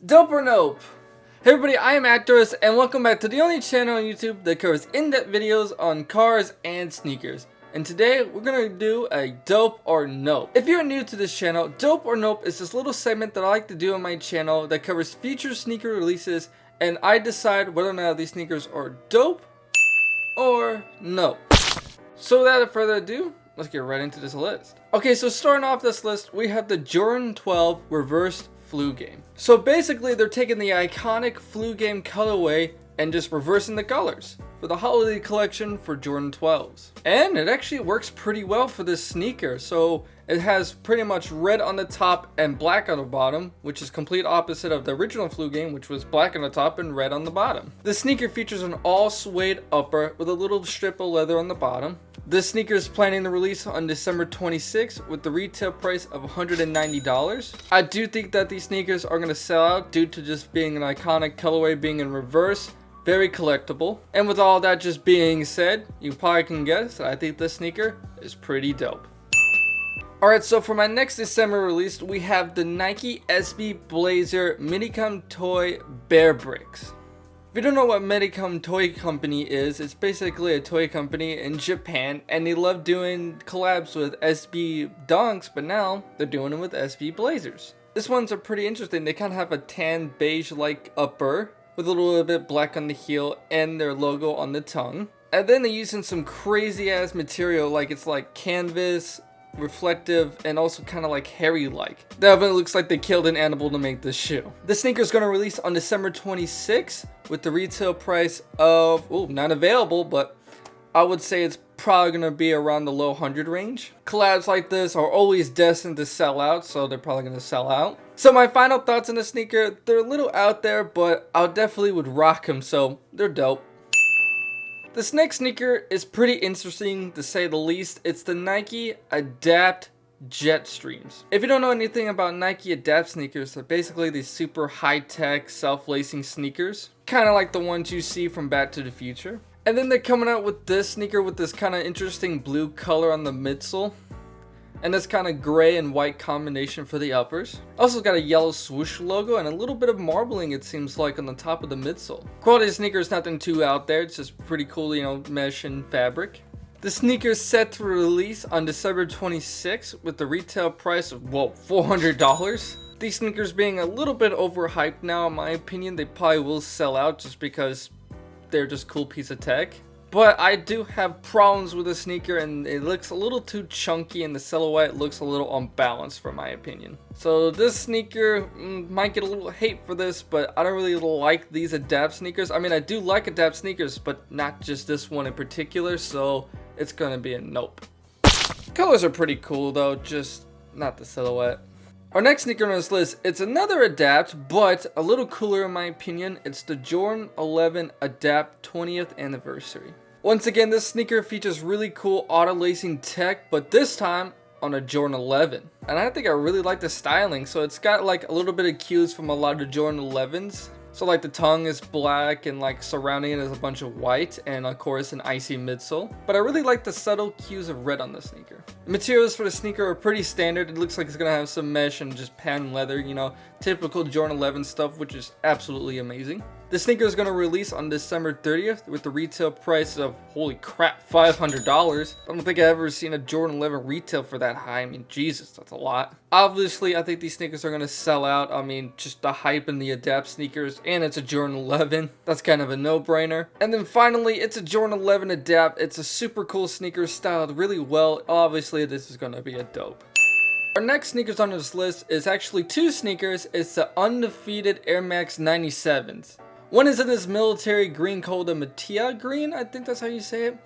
Dope or nope? Hey everybody, I am Actors, and welcome back to the only channel on YouTube that covers in-depth videos on cars and sneakers. And today, we're gonna do a dope or nope. If you're new to this channel, dope or nope is this little segment that I like to do on my channel that covers future sneaker releases, and I decide whether or not these sneakers are dope or nope. So without further ado, let's get right into this list. Okay, so starting off this list, we have the Jordan 12 reversed flu game. So basically they're taking the iconic flu game colorway and just reversing the colors for the holiday collection for Jordan 12s. And it actually works pretty well for this sneaker. So it has pretty much red on the top and black on the bottom, which is complete opposite of the original flu game, which was black on the top and red on the bottom. The sneaker features an all suede upper with a little strip of leather on the bottom. This sneaker is planning to release on December 26th with the retail price of $190. I do think that these sneakers are going to sell out due to just being an iconic colorway being in reverse. Very collectible. And with all that just being said, you probably can guess that I think this sneaker is pretty dope. Alright, so for my next December release, we have the Nike SB Blazer Minicom Toy Bear Bricks. If you don't know what Minicom Toy Company is, it's basically a toy company in Japan, and they love doing collabs with SB Dunks, but now they're doing them with SB Blazers. This ones are pretty interesting. They kind of have a tan beige like upper with a little bit black on the heel and their logo on the tongue. And then they're using some crazy ass material, like it's like canvas, reflective, and also kind of like hairy like. Definitely looks like they killed an animal to make this shoe. This sneaker is going to release on December 26th with the retail price of, not available, but I would say it's probably going to be around the low 100 range. Collabs like this are always destined to sell out, so they're probably going to sell out. So my final thoughts on the sneaker, they're a little out there, but I definitely would rock them, so they're dope. This next sneaker is pretty interesting to say the least. It's the Nike Adapt Jetstreams. If you don't know anything about Nike Adapt sneakers, they're basically these super high-tech self-lacing sneakers, kind of like the ones you see from Back to the Future. And then they're coming out with this sneaker with this kind of interesting blue color on the midsole, and this kind of gray and white combination for the uppers. Also got a yellow swoosh logo and a little bit of marbling, it seems like, on the top of the midsole. Quality of the sneaker is nothing too out there. It's just pretty cool, mesh and fabric. The sneaker is set to release on December 26th with the retail price of, $400. These sneakers being a little bit overhyped now, in my opinion. They probably will sell out just because they're just cool piece of tech. But I do have problems with the sneaker, and it looks a little too chunky, and the silhouette looks a little unbalanced for my opinion. So this sneaker might get a little hate for this, but I don't really like these Adapt sneakers. I mean, I do like Adapt sneakers, but not just this one in particular, so it's gonna be a nope. Colors are pretty cool though, just not the silhouette. Our next sneaker on this list, it's another Adapt, but a little cooler in my opinion. It's the Jordan 11 Adapt 20th anniversary. Once again, this sneaker features really cool auto-lacing tech, but this time on a Jordan 11. And I think I really like the styling. So it's got like a little bit of cues from a lot of the Jordan 11s. So like the tongue is black and like surrounding it is a bunch of white and of course an icy midsole. But I really like the subtle cues of red on the sneaker. The materials for the sneaker are pretty standard. It looks like it's gonna have some mesh and just patent leather, typical Jordan 11 stuff, which is absolutely amazing. The sneaker is going to release on December 30th with the retail price of, holy crap, $500. I don't think I've ever seen a Jordan 11 retail for that high. I mean, Jesus, that's a lot. Obviously, I think these sneakers are going to sell out. I mean, just the hype in the Adapt sneakers, and it's a Jordan 11. That's kind of a no-brainer. And then finally, it's a Jordan 11 Adapt. It's a super cool sneaker, styled really well. Obviously, this is going to be a dope. Our next sneakers on this list is actually two sneakers. It's the Undefeated Air Max 97s. One is in this military green called the Mattia green, I think that's how you say it.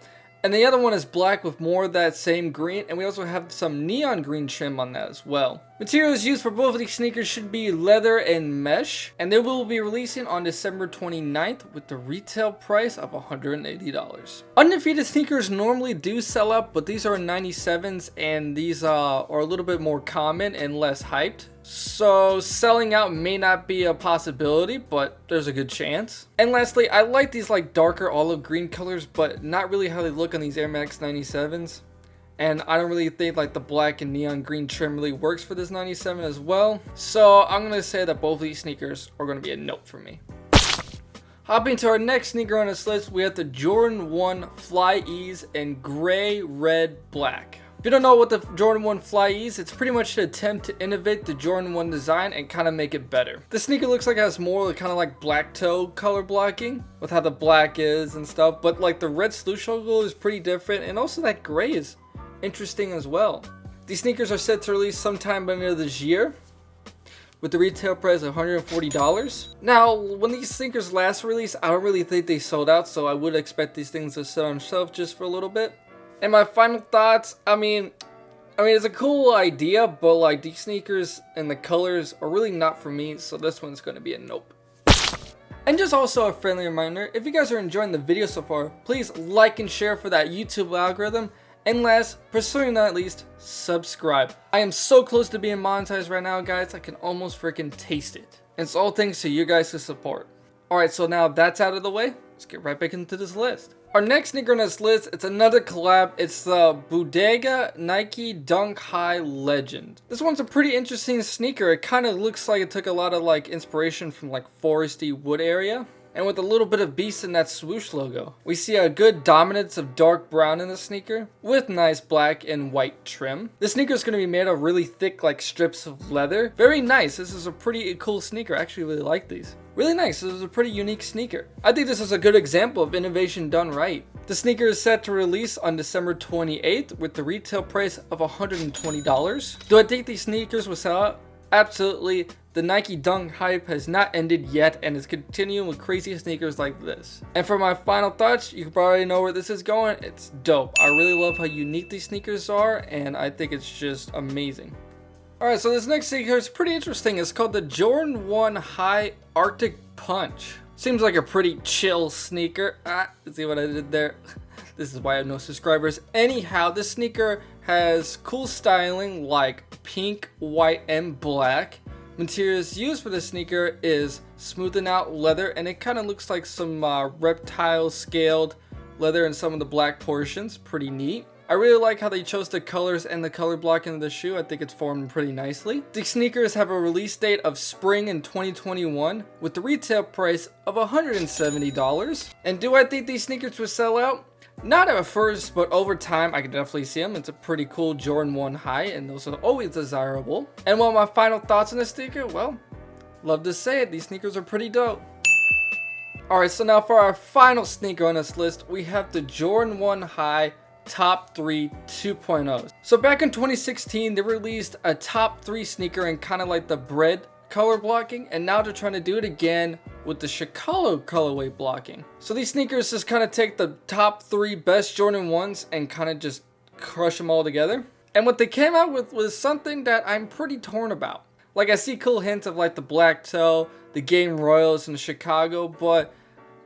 And the other one is black with more of that same green, and we also have some neon green trim on that as well. Materials used for both of these sneakers should be leather and mesh, and they will be releasing on December 29th with the retail price of $180. Undefeated sneakers normally do sell out, but these are 97s, and these are a little bit more common and less hyped. So selling out may not be a possibility, but there's a good chance. And lastly, I like these like darker olive green colors, but not really how they look on these Air Max 97s. And I don't really think like the black and neon green trim really works for this 97 as well. So I'm going to say that both of these sneakers are going to be a nope for me. Hopping to our next sneaker on this list, we have the Jordan 1 Fly Ease in gray, red, black. If you don't know what the Jordan 1 Fly Ease, it's pretty much an attempt to innovate the Jordan 1 design and kind of make it better. The sneaker looks like it has more kind of like black toe color blocking with how the black is and stuff, but like the red swoosh logo is pretty different, and also that gray is interesting as well. These sneakers are set to release sometime by the end of this year, with the retail price of $140. Now, when these sneakers last released, I don't really think they sold out, so I would expect these things to sit on shelf just for a little bit. And my final thoughts, I mean, it's a cool idea, but like these sneakers and the colors are really not for me, so this one's gonna be a nope. And just also a friendly reminder, if you guys are enjoying the video so far, please like and share for that YouTube algorithm. And last, but certainly not least, subscribe. I am so close to being monetized right now, guys. I can almost freaking taste it. And it's all thanks to you guys' support. Alright, so now that's out of the way, let's get right back into this list. Our next sneaker on this list, it's another collab. It's the Bodega Nike Dunk High Legend. This one's a pretty interesting sneaker. It kind of looks like it took a lot of like inspiration from like foresty wood area, and with a little bit of beast in that swoosh logo. We see a good dominance of dark brown in the sneaker with nice black and white trim. This sneaker is going to be made of really thick like strips of leather. Very nice. This is a pretty cool sneaker. I actually really like these. Really nice. This is a pretty unique sneaker. I think this is a good example of innovation done right. The sneaker is set to release on December 28th with the retail price of $120. Do I think these sneakers will sell out? Absolutely. The Nike Dunk hype has not ended yet and is continuing with crazy sneakers like this. And for my final thoughts, you can probably know where this is going. It's dope. I really love how unique these sneakers are, and I think it's just amazing. Alright, so this next sneaker is pretty interesting. It's called the Jordan 1 High Arctic Punch. Seems like a pretty chill sneaker. See what I did there? This is why I have no subscribers. Anyhow, this sneaker has cool styling like pink, white, and black. Materials used for the sneaker is smoothened out leather, and it kind of looks like some reptile scaled leather in some of the black portions. Pretty neat. I really like how they chose the colors and the color blocking of the shoe. I think it's formed pretty nicely. The sneakers have a release date of spring in 2021 with the retail price of $170. And do I think these sneakers will sell out? Not at first, but over time, I can definitely see them. It's a pretty cool Jordan 1 High, and those are always desirable. And what my final thoughts on this sneaker? Well, love to say it, these sneakers are pretty dope. Alright, so now for our final sneaker on this list, we have the Jordan 1 High Top 3 2.0. So back in 2016, they released a top 3 sneaker in kind of like the bread color blocking, and now they're trying to do it again with the Chicago colorway blocking. So these sneakers just kind of take the top 3 best Jordan 1s and kind of just crush them all together. And what they came out with was something that I'm pretty torn about. Like, I see cool hints of like the black toe, the Game Royals, and the Chicago, but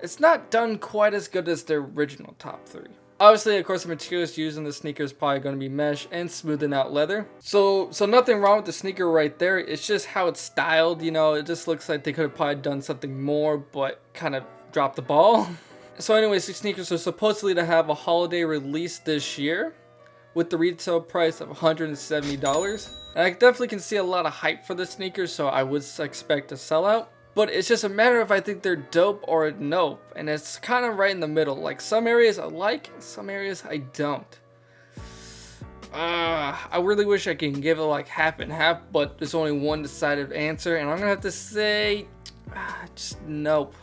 it's not done quite as good as their original top 3. Obviously, of course, the materials used in the sneaker is probably going to be mesh and smoothened out leather. So nothing wrong with the sneaker right there. It's just how it's styled, you know. It just looks like they could have probably done something more, but kind of dropped the ball. So anyways, these sneakers are supposedly to have a holiday release this year with the retail price of $170. And I definitely can see a lot of hype for the sneakers, so I would expect a sellout. But it's just a matter of I think they're dope or nope. And it's kind of right in the middle. Like, some areas I like, some areas I don't. I really wish I can give it like half and half, but there's only one decided answer. And I'm going to have to say, just nope.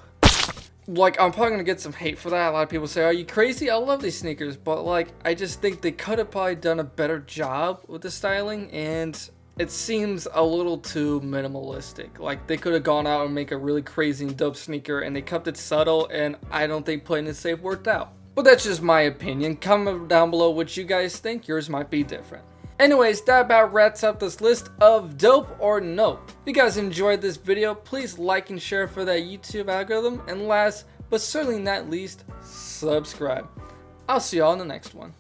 Like, I'm probably going to get some hate for that. A lot of people say, are you crazy? I love these sneakers. But like, I just think they could have probably done a better job with the styling. And it seems a little too minimalistic. Like, they could have gone out and make a really crazy and dope sneaker, and they kept it subtle, and I don't think playing it safe worked out. But that's just my opinion. Comment down below what you guys think. Yours might be different. Anyways, that about wraps up this list of dope or nope. If you guys enjoyed this video, please like and share for that YouTube algorithm. And last, but certainly not least, subscribe. I'll see y'all in the next one.